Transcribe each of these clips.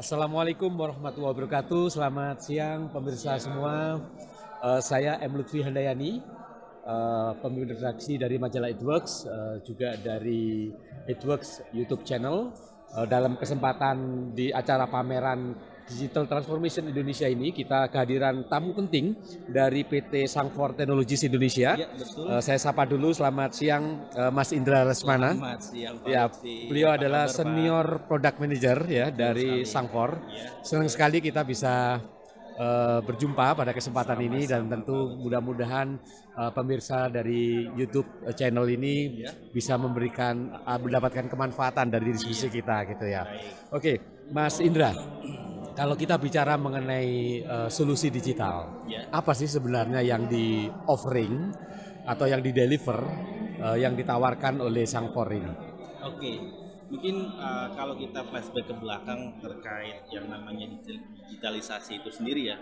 Assalamualaikum warahmatullahi wabarakatuh. Selamat siang pemirsa semua. Saya M. Lutfi Handayani, pemimpin redaksi dari majalah Edworks, juga dari Edworks YouTube channel. Dalam kesempatan di acara pameran Digital Transformation Indonesia ini, kita kehadiran tamu penting dari PT Sangfor Technologies Indonesia. Ya, betul. Saya sapa dulu, selamat siang Mas Indra Lesmana. Selamat siang Pak Ya, Lutfi. beliau Apa adalah kabar, Pak? senior product manager ya dari sekali. Sangfor. Ya. Senang sekali kita bisa berjumpa pada kesempatan ini, dan Sama-sama, tentu mudah-mudahan pemirsa dari YouTube channel ini Ya. bisa mendapatkan kemanfaatan dari diskusi kita gitu ya. Baik. Oke, Mas Indra, kalau kita bicara mengenai solusi digital, Ya. apa sih sebenarnya yang di offering atau yang di deliver yang ditawarkan oleh Sangfor ini? Oke, mungkin kalau kita flashback ke belakang terkait yang namanya digitalisasi itu sendiri ya.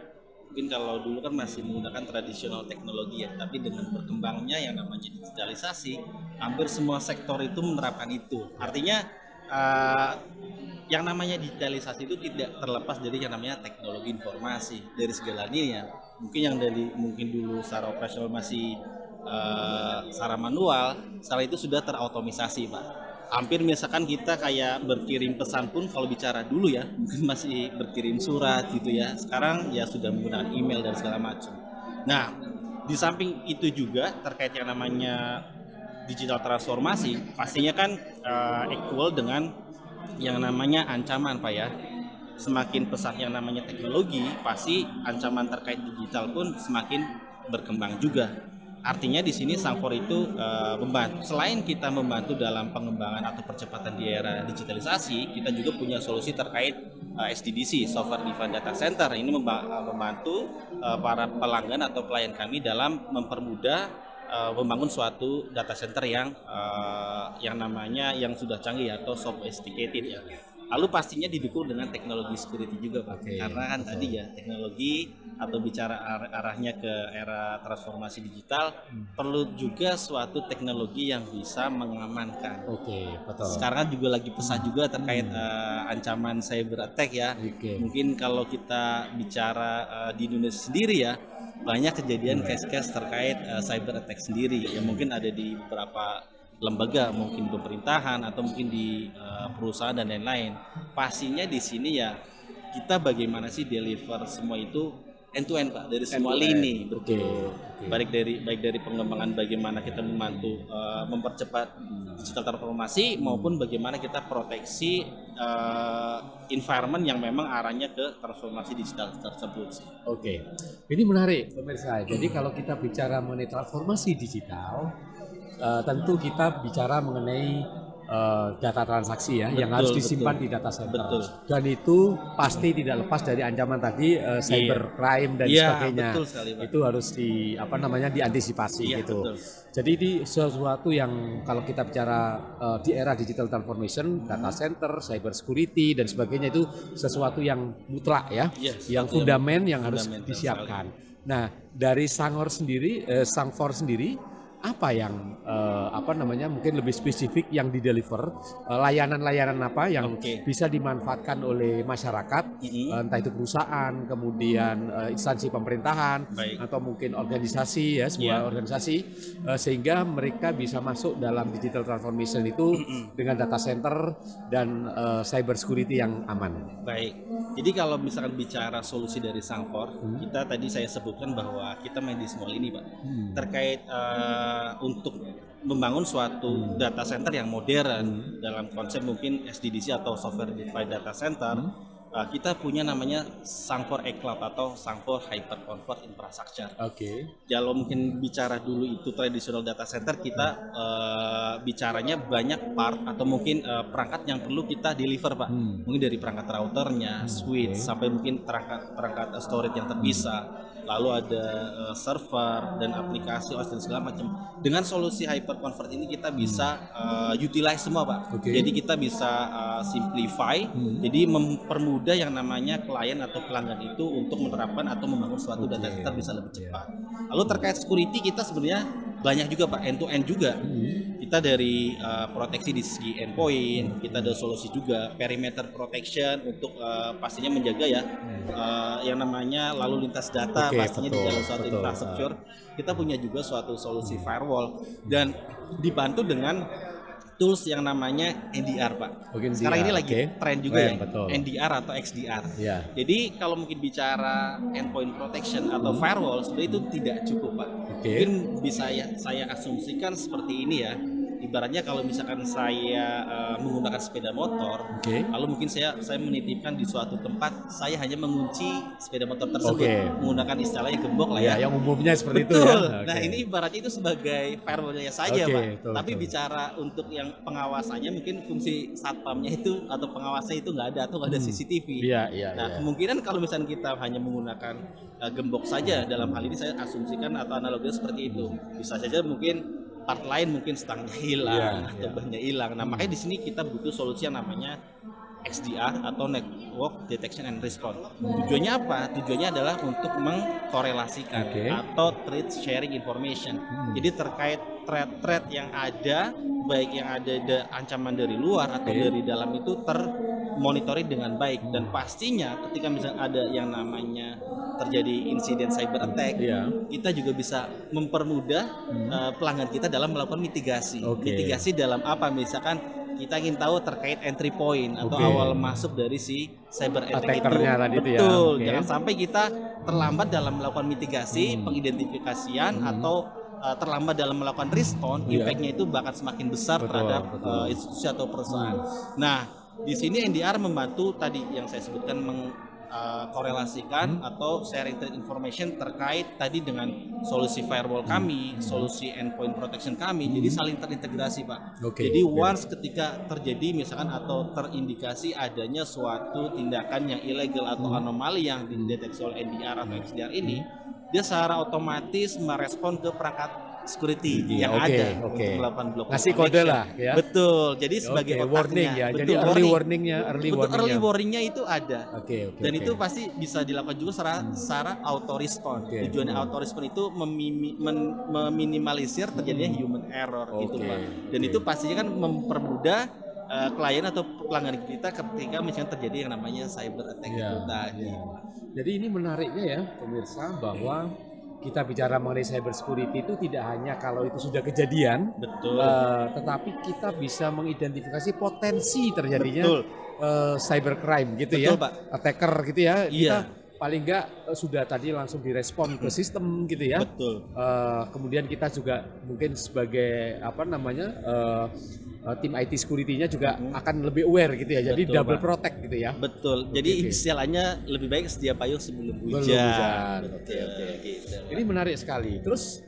Mungkin kalau dulu kan masih menggunakan tradisional teknologi ya, tapi dengan berkembangnya yang namanya digitalisasi, hampir semua sektor itu menerapkan itu. Artinya yang namanya digitalisasi itu tidak terlepas dari yang namanya teknologi informasi dari segala lini ya. Mungkin dulu secara operasional masih secara manual, sekarang itu sudah terotomisasi Pak. Hampir misalkan kita kayak berkirim pesan pun kalau bicara dulu ya mungkin masih berkirim surat gitu ya, sekarang ya sudah menggunakan email dan segala macam. Nah, di samping itu juga terkait yang namanya digital transformasi pastinya kan equal dengan yang namanya ancaman Pak ya. Semakin pesat yang namanya teknologi, pasti ancaman terkait digital pun semakin berkembang juga. Artinya di sini Sangfor itu membantu, selain kita membantu dalam pengembangan atau percepatan di era digitalisasi, kita juga punya solusi terkait SDDC, Software Defined Data Center. Ini membantu para pelanggan atau klien kami dalam mempermudah membangun suatu data center yang namanya yang sudah canggih atau sophisticated ya. Lalu pastinya didukung dengan teknologi security juga Pak. Karena kan tadi ya teknologi atau bicara arahnya ke era transformasi digital perlu juga suatu teknologi yang bisa mengamankan. Betul. Sekarang juga lagi pesat juga terkait ancaman cyber attack ya. Mungkin kalau kita bicara di Indonesia sendiri ya, banyak kejadian case-case terkait cyber attack sendiri yang mungkin ada di beberapa lembaga, mungkin pemerintahan atau mungkin di perusahaan dan lain-lain. Pastinya di sini ya kita bagaimana sih deliver semua itu end to end Pak, dari semua lini. Betul. Baik dari pengembangan bagaimana kita membantu mempercepat digital transformasi maupun bagaimana kita proteksi environment yang memang arahnya ke transformasi digital tersebut. Ini menarik pemirsa. Jadi kalau kita bicara mengenai transformasi digital, tentu kita bicara mengenai data transaksi ya, yang harus disimpan di data center. Dan itu pasti tidak lepas dari ancaman tadi cybercrime dan sebagainya. Betul sekali, Pak. Itu harus diantisipasi gitu. Betul. Jadi ini sesuatu yang kalau kita bicara di era digital transformation, data center, cyber security dan sebagainya itu sesuatu yang mutlak ya, yang fundament yang harus disiapkan. Nah, dari Sangfor sendiri apa yang mungkin lebih spesifik yang dideliver, layanan-layanan apa yang bisa dimanfaatkan oleh masyarakat, entah itu perusahaan, kemudian instansi pemerintahan atau mungkin organisasi ya, sebuah organisasi, sehingga mereka bisa masuk dalam digital transformation itu dengan data center dan cyber security yang aman. Baik. Jadi kalau misalkan bicara solusi dari Sangfor, kita tadi saya sebutkan bahwa kita main di semua lini Pak. Terkait untuk membangun suatu data center yang modern dalam konsep mungkin SDDC atau Software Defined Data Center, kita punya namanya Sangfor eCloud atau Sangfor Hyperconverged Infrastructure. Kalau mungkin bicara dulu itu tradisional data center, kita bicaranya banyak part atau mungkin perangkat yang perlu kita deliver Pak. Mungkin dari perangkat routernya, switch, sampai mungkin perangkat storage yang terpisah. Lalu ada server dan aplikasi OS dan segala macam. Dengan solusi hyperconverged ini kita bisa utilize semua Pak. Jadi kita bisa simplify, jadi mempermudah yang namanya klien atau pelanggan itu untuk menerapkan atau membangun suatu data center bisa lebih cepat. Lalu terkait security kita sebenarnya banyak juga Pak, end to end juga. Kita dari proteksi di segi endpoint, kita ada solusi juga perimeter protection untuk pastinya menjaga ya yang namanya lalu lintas data pastinya di dalam suatu infrastruktur. Kita punya juga suatu solusi firewall dan dibantu dengan tools yang namanya NDR, Pak. Sekarang ini lagi tren juga ya, NDR atau XDR. Jadi kalau mungkin bicara endpoint protection atau firewall sebenarnya itu tidak cukup, Pak. Mungkin bisa saya asumsikan seperti ini ya. Ibaratnya kalau misalkan saya menggunakan sepeda motor, lalu mungkin saya menitipkan di suatu tempat, saya hanya mengunci sepeda motor tersebut menggunakan istilahnya gembok lah ya. Yang umumnya seperti itu ya. Nah ini ibaratnya itu sebagai firewall-nya saja, Pak. Tapi bicara untuk yang pengawasannya, mungkin fungsi satpamnya itu atau pengawasnya itu nggak ada atau nggak ada CCTV. Nah kemungkinan kalau misalnya kita hanya menggunakan gembok saja, dalam hal ini saya asumsikan atau analoginya seperti itu, bisa saja mungkin part lain mungkin stangnya hilang atau bannya hilang. Nah makanya di sini kita butuh solusi yang namanya XDR atau Network Detection and Response. Tujuannya apa? Tujuannya adalah untuk mengkorelasikan atau threat sharing information. Jadi terkait threat yang ada, baik yang ada ancaman dari luar atau dari dalam itu termonitori dengan baik. Dan pastinya ketika misalnya ada yang namanya terjadi insiden cyber attack, kita juga bisa mempermudah pelanggan kita dalam melakukan mitigasi. Mitigasi dalam apa? Misalkan kita ingin tahu terkait entry point atau awal masuk dari si cyber attack itu. Betul. Jangan sampai kita terlambat dalam melakukan mitigasi, pengidentifikasian atau terlambat dalam melakukan respon, impact-nya itu bahkan semakin besar terhadap institusi atau perusahaan. Nah, di sini NDR membantu tadi yang saya sebutkan korelasikan atau sharing information terkait tadi dengan solusi firewall kami, solusi endpoint protection kami, jadi saling terintegrasi, Pak. Jadi once ketika terjadi misalkan atau terindikasi adanya suatu tindakan yang ilegal atau anomali yang dideteksi oleh NDR atau XDR ini, dia secara otomatis merespon ke perangkat security yang ada untuk melakukan blok. Ngasih kode lah ya. Betul. Jadi sebagai warning ya. Betul, jadi early warningnya itu ada. Dan itu pasti bisa dilakukan juga secara auto respon. Tujuannya auto respon itu meminimalisir terjadinya human error gitu, Pak. Dan itu pastinya kan mempermudah klien atau pelanggan kita ketika misalnya terjadi yang namanya cyber attack itu tadi. Jadi ini menariknya ya pemirsa bahwa kita bicara mengenai cyber security itu tidak hanya kalau itu sudah kejadian, tetapi kita bisa mengidentifikasi potensi terjadinya cybercrime gitu ya, Pak. Attacker gitu ya. Kita paling enggak sudah tadi langsung direspon ke sistem gitu ya. Kemudian kita juga mungkin sebagai tim IT security-nya juga akan lebih aware gitu ya. Jadi double protect gitu ya. Betul. Jadi istilahnya lebih baik sedia payung sebelum hujan. Gitu. Ini menarik sekali. Terus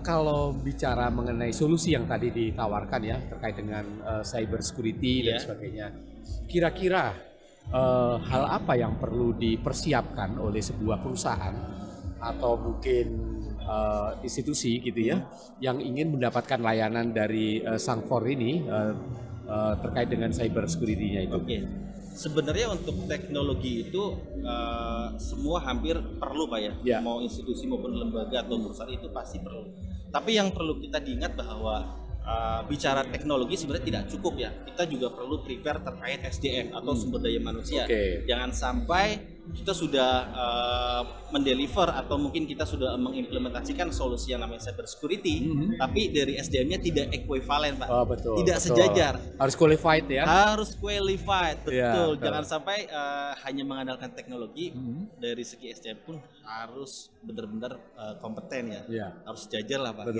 kalau bicara mengenai solusi yang tadi ditawarkan ya terkait dengan cyber security dan sebagainya, kira-kira hal apa yang perlu dipersiapkan oleh sebuah perusahaan atau mungkin institusi gitu ya yang ingin mendapatkan layanan dari Sangfor ini terkait dengan cyber security-nya itu? Sebenarnya untuk teknologi itu semua hampir perlu, Pak ya. Mau institusi maupun lembaga atau perusahaan itu pasti perlu. Tapi yang perlu kita diingat bahwa bicara teknologi sebenarnya tidak cukup ya. Kita juga perlu prepare terkait SDM atau sumber daya manusia. Jangan sampai kita sudah mendeliver atau mungkin kita sudah mengimplementasikan solusi yang namanya cyber security, tapi dari SDM-nya tidak equivalent, Pak. Tidak sejajar. Harus qualified ya. Harus qualified, betul. Jangan sampai hanya mengandalkan teknologi, dari segi SDM pun harus benar-benar kompeten ya. Harus sejajar lah, Pak.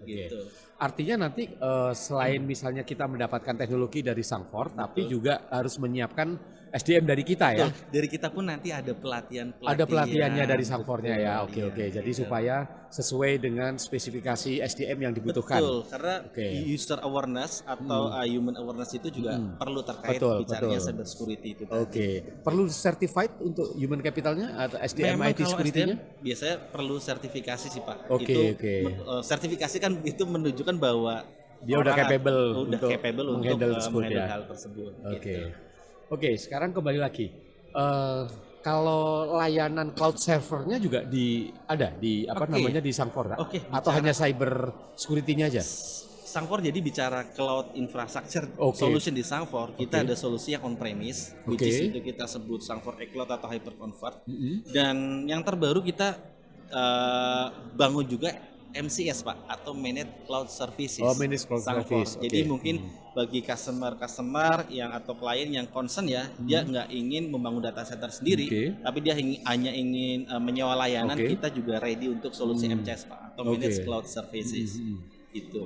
Gitu. Artinya nanti selain misalnya kita mendapatkan teknologi dari Sangfor, tapi juga harus menyiapkan SDM dari kita ya. Dari kita pun nanti ada pelatihan. Ada pelatihannya dari Sangfornya ya. Oke. Jadi supaya sesuai dengan spesifikasi SDM yang dibutuhkan. Betul. Karena user awareness atau human awareness itu juga perlu terkait bicaranya cyber security itu. Perlu certified untuk human capitalnya atau SDM IT security-nya? Biasanya perlu sertifikasi sih, Pak. Sertifikasi kan itu menunjukkan bahwa dia udah capable untuk menghandle hal tersebut. Oke, sekarang kembali lagi. Kalau layanan cloud servernya juga ada di di Sangfor, atau hanya cyber security-nya aja? Sangfor jadi bicara cloud infrastructure solution di Sangfor, kita ada solusi yang on premise, which is itu kita sebut Sangfor Cloud atau Hyperconvert. Dan yang terbaru kita bangun juga MCS Pak, atau Managed Cloud Services. Managed Cloud Service. Jadi mungkin bagi customer yang atau klien yang concern ya, dia nggak ingin membangun data center sendiri, tapi dia hanya ingin menyewa layanan, kita juga ready untuk solusi MCS Pak, atau Managed Cloud Services. Gitu.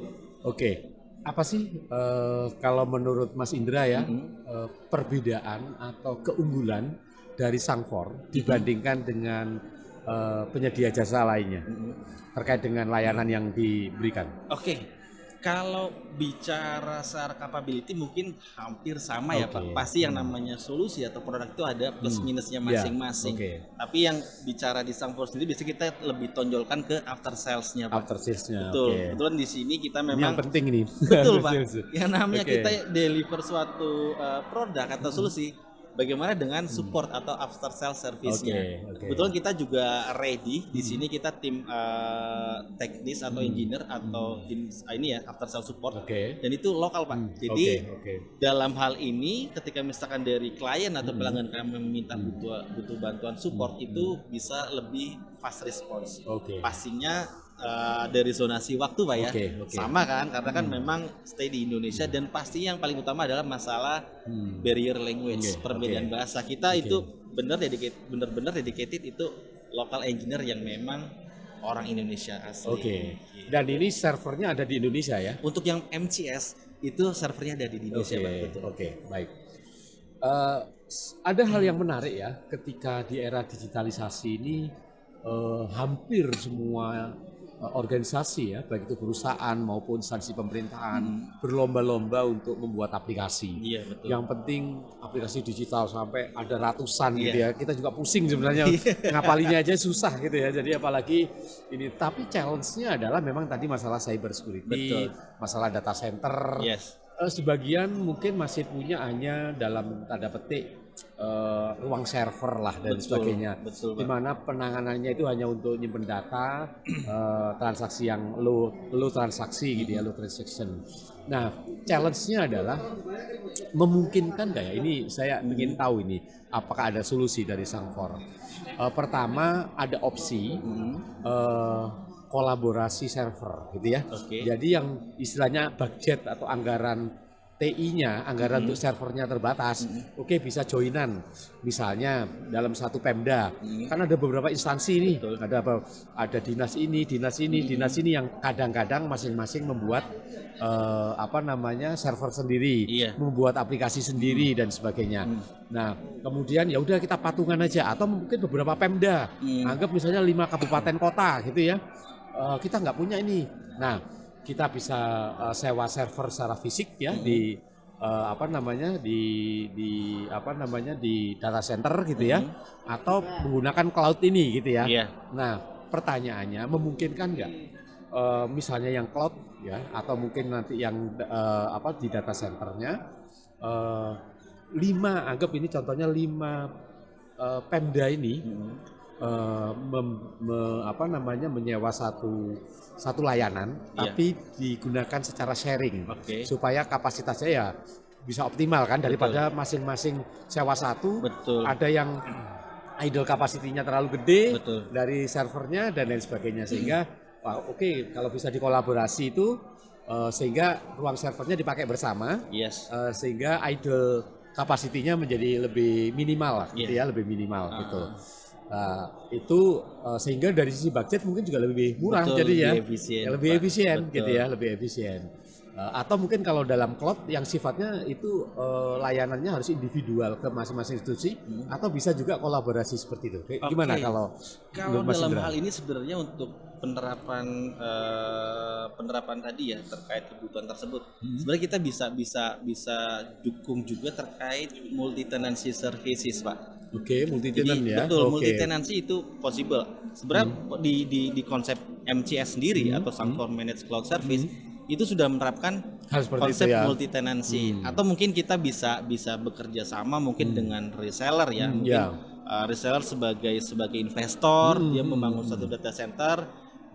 Apa sih kalau menurut Mas Indra ya perbedaan atau keunggulan dari Sangfor dibandingkan dengan penyedia jasa lainnya terkait dengan layanan yang diberikan? Kalau bicara secara capability mungkin hampir sama ya Pak. Pasti yang namanya solusi atau produk itu ada plus minusnya masing-masing. Tapi yang bicara di Sangfor sendiri biasanya kita lebih tonjolkan ke after sales-nya Pak. After sales-nya. Kebetulan di sini kita memang yang penting ini. Betul Pak. Yang namanya kita deliver suatu produk atau solusi, bagaimana dengan support atau after sales service-nya. Kebetulan kita juga ready di sini, kita tim teknis atau engineer atau tim ini ya after sales support. Dan itu lokal Pak. Jadi dalam hal ini ketika misalkan dari klien atau pelanggan kami meminta butuh bantuan support, itu bisa lebih fast response. Pastinya dari zonasi waktu Pak ya, sama kan, karena kan memang stay di Indonesia, dan pasti yang paling utama adalah masalah barrier language, perbedaan bahasa. Kita itu benar-benar dedicated itu local engineer yang memang orang Indonesia asli. Dan ini servernya ada di Indonesia ya? Untuk yang MCS itu servernya ada di Indonesia Pak. Betul. Baik. Ada hal yang menarik ya, ketika di era digitalisasi ini hampir semua organisasi ya, baik itu perusahaan maupun instansi pemerintahan berlomba-lomba untuk membuat aplikasi. Yang penting aplikasi digital sampai ada ratusan gitu ya. Kita juga pusing sebenarnya ngapalinya aja susah gitu ya. Jadi apalagi ini, tapi challenge-nya adalah memang tadi masalah cyber security, masalah data center. Sebagian mungkin masih punya hanya dalam tanda petik ruang server lah dan sebagainya, di mana penanganannya itu hanya untuk nyimpen data, transaksi yang low transaksi gitu ya, low transaction. Nah, challenge-nya adalah memungkinkan nggak ya? Ini saya ingin tahu ini, apakah ada solusi dari Sangfor? Pertama, ada opsi kolaborasi server gitu ya. Jadi yang istilahnya budget atau anggaran TI-nya, anggaran untuk servernya terbatas, bisa joinan. Misalnya dalam satu Pemda, kan ada beberapa instansi nih, ada dinas ini yang kadang-kadang masing-masing membuat server sendiri, membuat aplikasi sendiri dan sebagainya. Nah, kemudian ya udah kita patungan aja, atau mungkin beberapa Pemda, anggap misalnya 5 kabupaten kota gitu ya. Kita nggak punya ini. Nah, kita bisa sewa server secara fisik ya di data center gitu ya, atau menggunakan cloud ini gitu ya. Nah, pertanyaannya memungkinkan nggak misalnya yang cloud ya, atau mungkin nanti yang di data centernya 5, anggap ini contohnya 5 Pemda ini menyewa satu layanan, tapi digunakan secara sharing, supaya kapasitasnya ya bisa optimal kan, daripada masing-masing sewa satu, ada yang idle capacity-nya terlalu gede dari servernya dan lain sebagainya, sehingga kalau bisa dikolaborasi itu sehingga ruang servernya dipakai bersama, sehingga idle capacity-nya menjadi lebih minimal gitu ya, lebih minimal gitu. Itu sehingga dari sisi budget mungkin juga lebih murah, jadi lebih efisien gitu ya, lebih efisien. Atau mungkin kalau dalam cloud yang sifatnya itu layanannya harus individual ke masing-masing institusi, atau bisa juga kolaborasi seperti itu. Gimana kalau dalam hal ini sebenarnya untuk penerapan tadi ya terkait kebutuhan tersebut, sebenarnya kita bisa dukung juga terkait multi tenancy services Pak. Multi tenant ya. Betul, multi tenancy itu possible. Sebenarnya di konsep MCS sendiri atau Sangfor Managed Cloud Service itu sudah menerapkan konsep multi tenancy, atau mungkin kita bisa bekerja sama mungkin dengan reseller ya, mungkin reseller sebagai investor, dia membangun satu data center,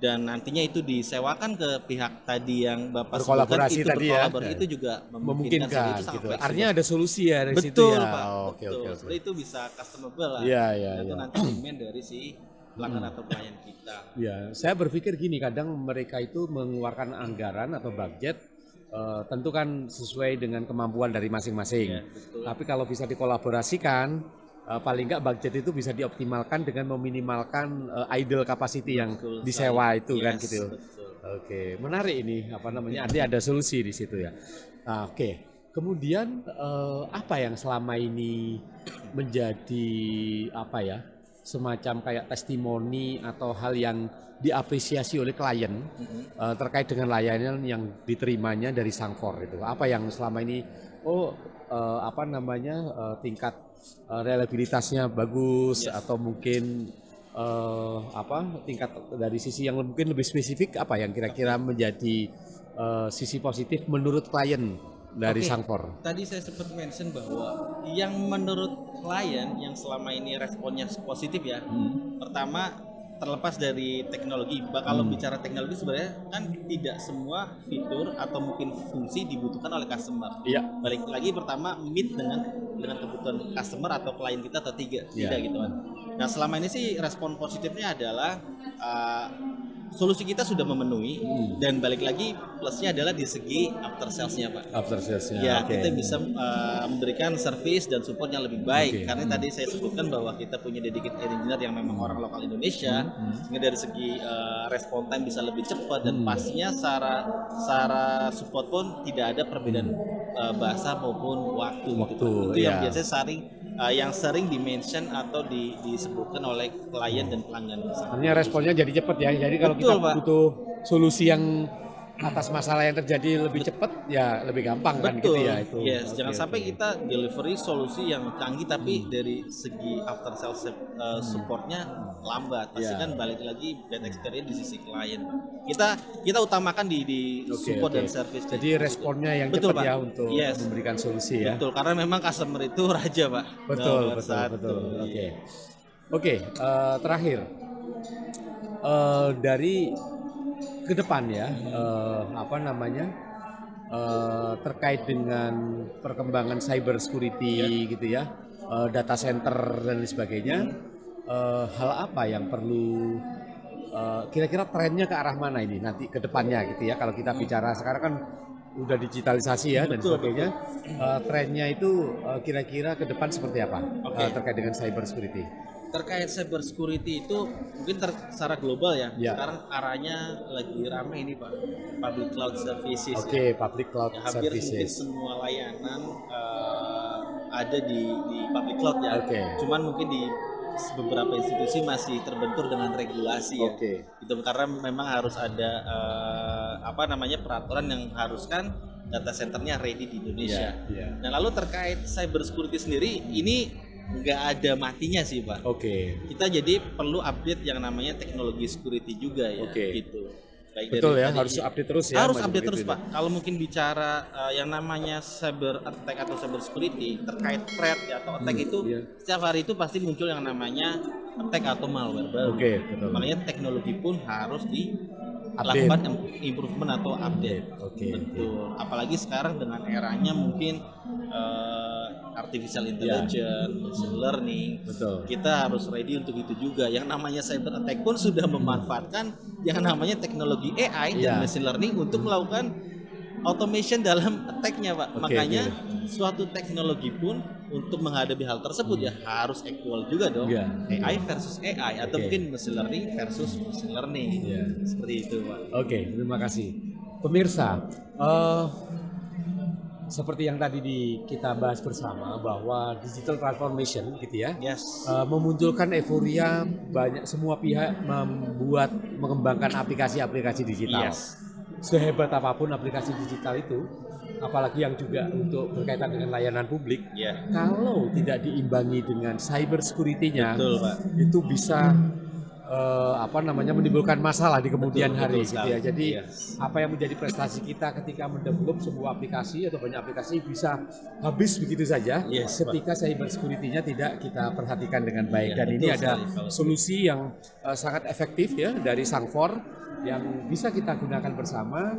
dan nantinya itu disewakan ke pihak tadi yang Bapak sebutkan, berkolaborasi itu tadi ya, berkolaborasi itu juga memungkinkan itu sangat gitu. fleksibel. Artinya ada solusi ya dari situ Betul ya. Pak, Oh, betul. Seperti itu bisa customable lah. Iya. Itu nanti demand dari si pelanggan atau klien kita. Ya, saya berpikir gini, kadang mereka itu mengeluarkan anggaran atau budget tentu kan sesuai dengan kemampuan dari masing-masing. Ya, betul. Tapi kalau bisa dikolaborasikan, paling nggak budget itu bisa dioptimalkan dengan meminimalkan idle capacity yang Betul disewa itu kan Yes, gitu. betul. Oke, menarik ini apa namanya? Ada solusi di situ ya. Nah, oke. Kemudian apa yang selama ini menjadi apa ya? Semacam kayak testimoni atau hal yang diapresiasi oleh klien terkait dengan layanan yang diterimanya dari Sangfor itu. Apa yang selama ini apa namanya tingkat reliabilitasnya bagus atau mungkin apa tingkat dari sisi yang mungkin lebih spesifik apa yang kira-kira menjadi sisi positif menurut klien dari Sangfor? Tadi saya sempat mention bahwa yang menurut klien yang selama ini responnya positif ya. Pertama, terlepas dari teknologi, kalau bicara teknologi sebenarnya kan tidak semua fitur atau mungkin fungsi dibutuhkan oleh customer. Iya. Balik lagi pertama meet dengan kebutuhan customer atau klien kita atau tidak gitu kan. Nah, selama ini sih respon positifnya adalah solusi kita sudah memenuhi dan balik lagi plusnya adalah di segi after salesnya Pak. After salesnya. Ya, kita bisa memberikan service dan support yang lebih baik karena tadi saya sebutkan bahwa kita punya dedicated engineer yang memang orang lokal Indonesia sehingga dari segi respon time bisa lebih cepat dan pastinya secara support pun tidak ada perbedaan bahasa maupun waktu. Itu yang biasanya yang sering dimention atau disebutkan oleh klien dan pelanggan. Artinya responnya jadi cepat ya. Jadi kalau kita butuh solusi yang atas masalah yang terjadi lebih cepat ya lebih gampang kan gitu ya itu. Yes, jangan sampai kita delivery solusi yang canggih tapi dari segi after sales supportnya lambat. Pasti kan balik lagi bad experience di sisi klien. Kita utamakan di support dan service. Jadi responnya yang cepat ya untuk memberikan solusi ya. Betul, karena memang customer itu raja Pak. Betul. Oke, terakhir dari ke depan ya apa namanya terkait dengan perkembangan cyber security gitu ya, data center dan lain sebagainya, hal apa yang perlu kira-kira trennya ke arah mana ini nanti ke depannya gitu ya, kalau kita bicara sekarang kan udah digitalisasi ya dan sebagainya, trennya itu kira-kira ke depan seperti apa terkait dengan cyber security? Terkait cyber security itu mungkin secara global ya. Sekarang arahnya lagi rame ini Pak, public cloud services. Public cloud ya, hampir services. Mungkin semua layanan ada di public cloud ya. Cuman mungkin di beberapa institusi masih terbentur dengan regulasi ya. Itu karena memang harus ada apa namanya peraturan yang haruskan data centernya ready di Indonesia. Nah, lalu terkait cyber security sendiri ini nggak ada matinya sih Pak. Kita jadi perlu update yang namanya teknologi security juga ya. Gitu. Baik betul ya, harus update terus ya. Harus update terus Pak. Kalau mungkin bicara yang namanya cyber attack atau cyber security terkait threat ya, atau attack itu setiap hari itu pasti muncul yang namanya attack atau malware baru. Makanya teknologi pun harus dilakukan improvement atau update. Betul. Apalagi sekarang dengan eranya mungkin artificial intelligence, machine learning. Kita harus ready untuk itu juga. Yang namanya cyber attack pun sudah memanfaatkan yang namanya teknologi AI dan machine learning untuk melakukan automation dalam attack-nya Pak. Makanya suatu teknologi pun untuk menghadapi hal tersebut ya harus equal juga dong. AI versus AI atau mungkin machine learning versus machine learning. Seperti itu Pak. Terima kasih. Pemirsa, seperti yang tadi kita bahas bersama bahwa digital transformation gitu ya, memunculkan euforia, banyak semua pihak mengembangkan aplikasi-aplikasi digital. Sehebat apapun aplikasi digital itu, apalagi yang juga untuk berkaitan dengan layanan publik, kalau tidak diimbangi dengan cyber security-nya, itu bisa menimbulkan masalah di kemudian hari gitu ya. Jadi Yes. apa yang menjadi prestasi kita ketika mendevelop sebuah aplikasi atau banyak aplikasi bisa habis begitu saja Yes, ketika cyber security-nya tidak kita perhatikan dengan baik. Iya, Dan ini betul ada sekali, Pak. solusi yang sangat efektif ya dari Sangfor yang bisa kita gunakan bersama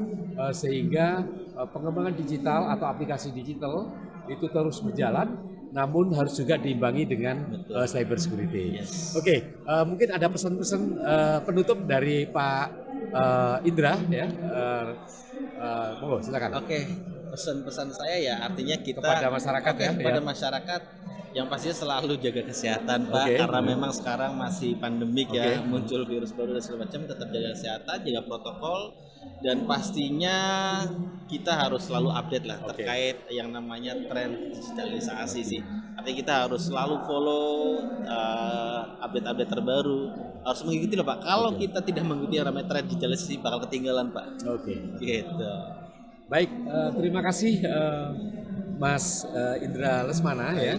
sehingga pengembangan digital atau aplikasi digital itu terus berjalan, namun harus juga diimbangi dengan cyber security. Yes. Oke, mungkin ada pesan-pesan penutup dari Pak Indra ya. Monggo silakan. Oke, pesan-pesan saya ya artinya kita Kepada masyarakat ya, kepada ya. masyarakat yang pastinya selalu jaga kesehatan Pak, Oke. karena memang sekarang masih pandemik ya, Oke. muncul virus baru dan segala macam, tetap jaga kesehatan, jaga protokol, dan pastinya kita harus selalu update lah Oke. terkait yang namanya tren digitalisasi sih. Artinya kita harus selalu follow update-update terbaru, harus mengikuti loh Pak. Kalau kita tidak mengikuti yang namanya tren digitalisasi bakal ketinggalan Pak. Oke. Gitu. Baik, terima kasih Mas Indra Lesmana ya.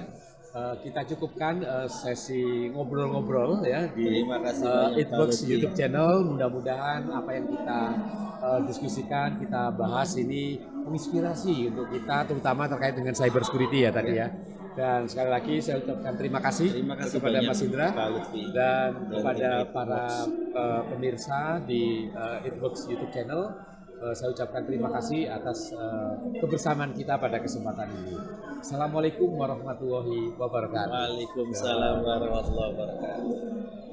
Kita cukupkan sesi ngobrol-ngobrol ya di Terima kasih banyak, It Pak Works Lutfi. YouTube channel. Mudah-mudahan apa yang kita diskusikan, kita bahas ini menginspirasi untuk kita, terutama terkait dengan cyber security ya tadi ya. Dan sekali lagi saya ucapkan terima kasih kepada banyak, Mas Indra Pak Lutfi. dan Dan kepada tim It para pemirsa di It Works YouTube channel. Saya ucapkan terima kasih atas kebersamaan kita pada kesempatan ini. Assalamualaikum warahmatullahi wabarakatuh. Waalaikumsalam warahmatullahi wabarakatuh.